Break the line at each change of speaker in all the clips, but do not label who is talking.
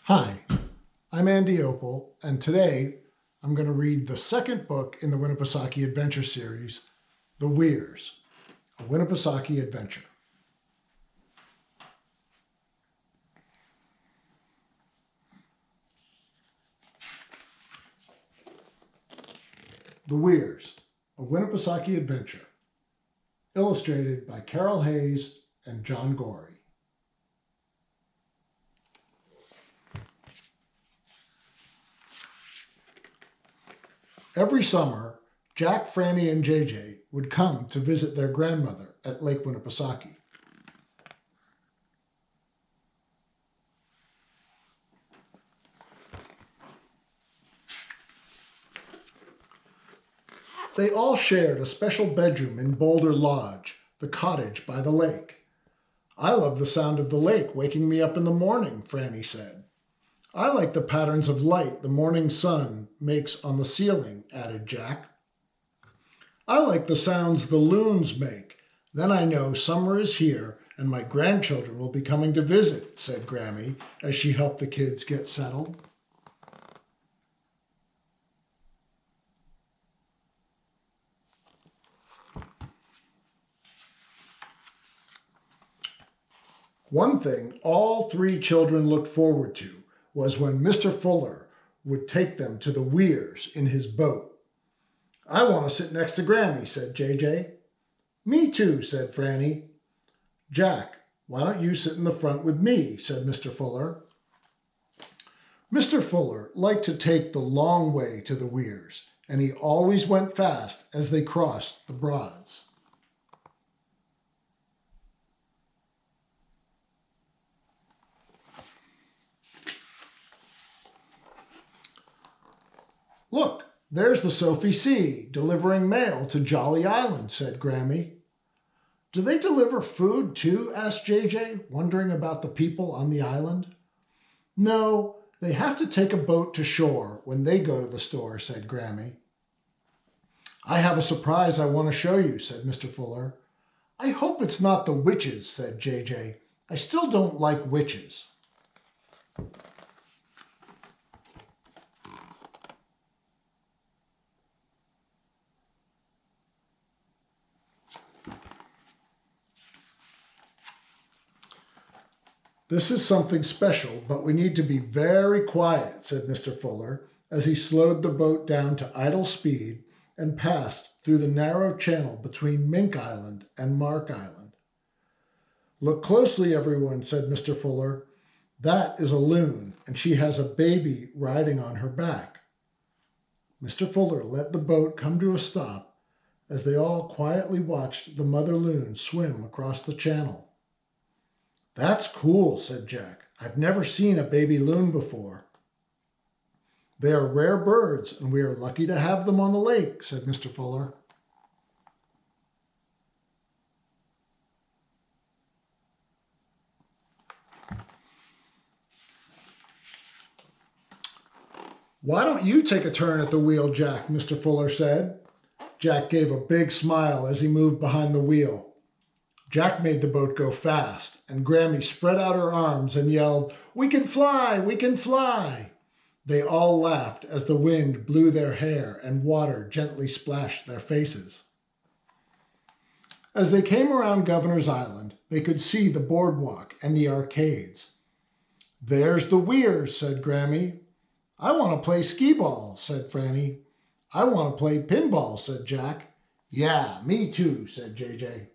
Hi, I'm Andy Opel, and today I'm going to read the second book in the Winnipesaukee Adventure series, The Weirs, a Winnipesaukee Adventure. The Weirs, a Winnipesaukee Adventure, illustrated by Carol Hayes and John Gorey. Every summer, Jack, Franny, and JJ would come to visit their grandmother at Lake Winnipesaukee. They all shared a special bedroom in Boulder Lodge, the cottage by the lake. "I love the sound of the lake waking me up in the morning," Franny said. "I like the patterns of light the morning sun makes on the ceiling," added Jack. "I like the sounds the loons make. Then I know summer is here and my grandchildren will be coming to visit," said Grammy as she helped the kids get settled. One thing all three children looked forward to was when Mr. Fuller would take them to the Weirs in his boat. "I want to sit next to Grammy," said JJ. "Me too," said Franny. "Jack, why don't you sit in the front with me?" said Mr. Fuller. Mr. Fuller liked to take the long way to the Weirs, and he always went fast as they crossed the Broads. "Look, there's the Sophie C. delivering mail to Jolly Island," said Grammy. "Do they deliver food too?" asked JJ, wondering about the people on the island. "No, they have to take a boat to shore when they go to the store," said Grammy. "I have a surprise I want to show you," said Mr. Fuller. "I hope it's not the witches," said JJ. "I still don't like witches." "This is something special, but we need to be very quiet," said Mr. Fuller as he slowed the boat down to idle speed and passed through the narrow channel between Mink Island and Mark Island. "Look closely, everyone," said Mr. Fuller. "That is a loon, and she has a baby riding on her back." Mr. Fuller let the boat come to a stop as they all quietly watched the mother loon swim across the channel. "That's cool," said Jack. "I've never seen a baby loon before." "They are rare birds, and we are lucky to have them on the lake," said Mr. Fuller. "Why don't you take a turn at the wheel, Jack?" Mr. Fuller said. Jack gave a big smile as he moved behind the wheel. Jack made the boat go fast, and Grammy spread out her arms and yelled, "We can fly! We can fly!" They all laughed as the wind blew their hair and water gently splashed their faces. As they came around Governor's Island, they could see the boardwalk and the arcades. "There's the Weirs," said Grammy. "I want to play skee-ball," said Franny. "I want to play pinball," said Jack. "Yeah, me too," said JJ.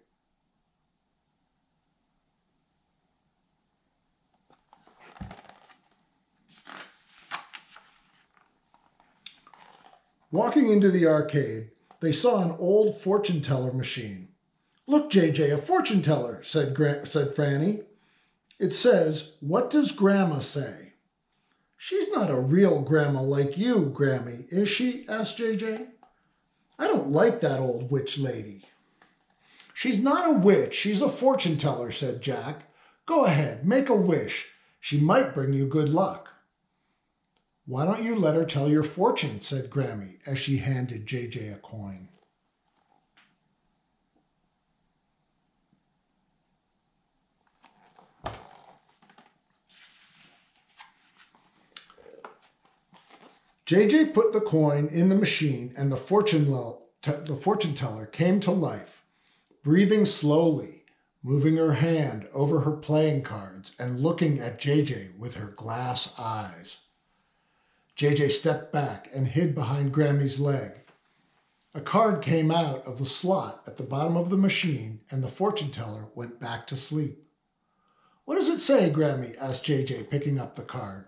Walking into the arcade, they saw an old fortune teller machine. "Look, JJ, a fortune teller," said Franny. "It says, 'What does Grandma say?'" "She's not a real grandma like you, Grammy, is she?" asked JJ. "I don't like that old witch lady." "She's not a witch, she's a fortune teller," said Jack. "Go ahead, make a wish. She might bring you good luck." "Why don't you let her tell your fortune?" said Grammy as she handed JJ a coin. JJ put the coin in the machine and the fortune teller came to life, breathing slowly, moving her hand over her playing cards and looking at JJ with her glass eyes. JJ stepped back and hid behind Grammy's leg. A card came out of the slot at the bottom of the machine and the fortune teller went back to sleep. "What does it say, Grammy?" asked JJ, picking up the card.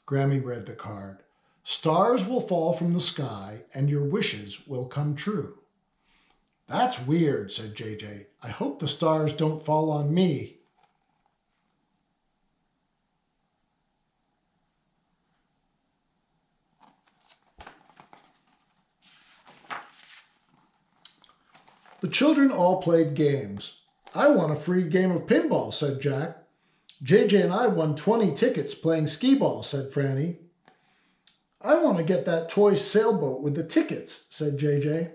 Grammy read the card. "Stars will fall from the sky and your wishes will come true." "That's weird," said JJ. "I hope the stars don't fall on me." The children all played games. "I want a free game of pinball," said Jack. "JJ and I won 20 tickets playing skee-ball," said Franny. "I want to get that toy sailboat with the tickets," said JJ.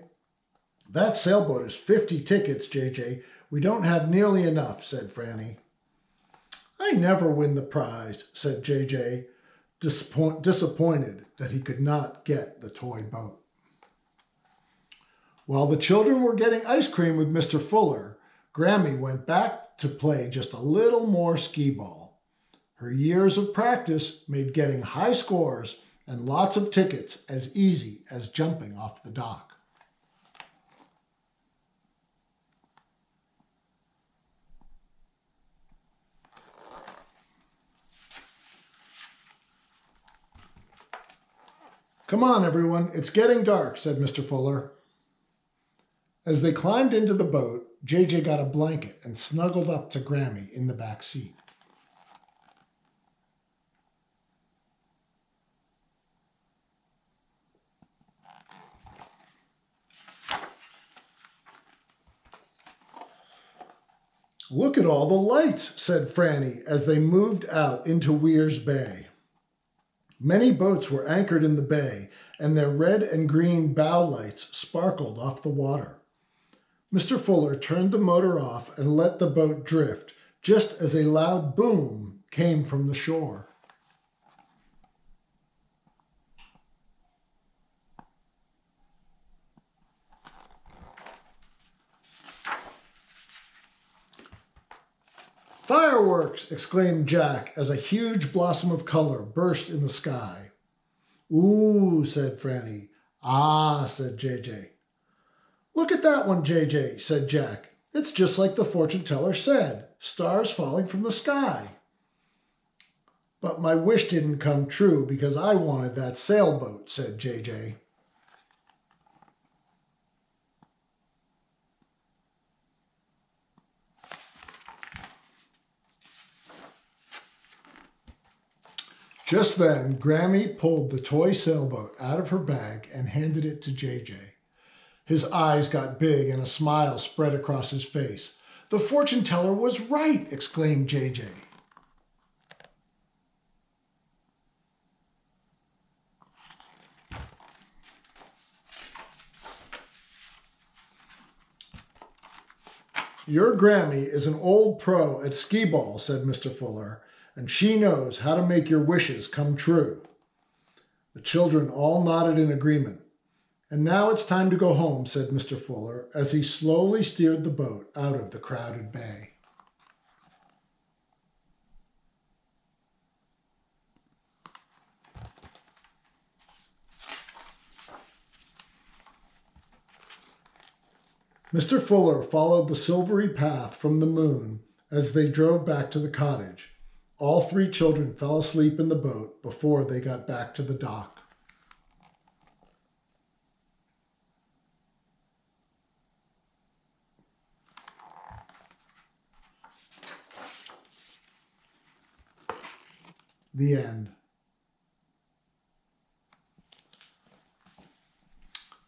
"That sailboat is 50 tickets, JJ. We don't have nearly enough," said Franny. "I never win the prize," said JJ, disappointed that he could not get the toy boat. While the children were getting ice cream with Mr. Fuller, Grammy went back to play just a little more skee-ball. Her years of practice made getting high scores and lots of tickets as easy as jumping off the dock. "Come on, everyone, it's getting dark," said Mr. Fuller. As they climbed into the boat, JJ got a blanket and snuggled up to Grammy in the back seat. "Look at all the lights," said Franny as they moved out into Weirs Bay. Many boats were anchored in the bay, and their red and green bow lights sparkled off the water. Mr. Fuller turned the motor off and let the boat drift, just as a loud boom came from the shore. "Fireworks!" exclaimed Jack as a huge blossom of color burst in the sky. "Ooh," said Franny. "Ah," said JJ. "Look at that one, JJ," said Jack. "It's just like the fortune teller said, stars falling from the sky." "But my wish didn't come true because I wanted that sailboat," said JJ. Just then, Grammy pulled the toy sailboat out of her bag and handed it to JJ. His eyes got big and a smile spread across his face. "The fortune teller was right!" exclaimed JJ. "Your Grammy is an old pro at skee-ball," said Mr. Fuller, "and she knows how to make your wishes come true." The children all nodded in agreement. "And now it's time to go home," said Mr. Fuller as he slowly steered the boat out of the crowded bay. Mr. Fuller followed the silvery path from the moon as they drove back to the cottage. All three children fell asleep in the boat before they got back to the dock. The end.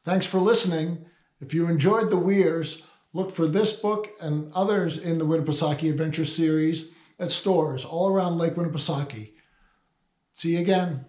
Thanks for listening. If you enjoyed the Weirs, look for this book and others in the Winnipesaukee Adventure series at stores all around Lake Winnipesaukee. See you again.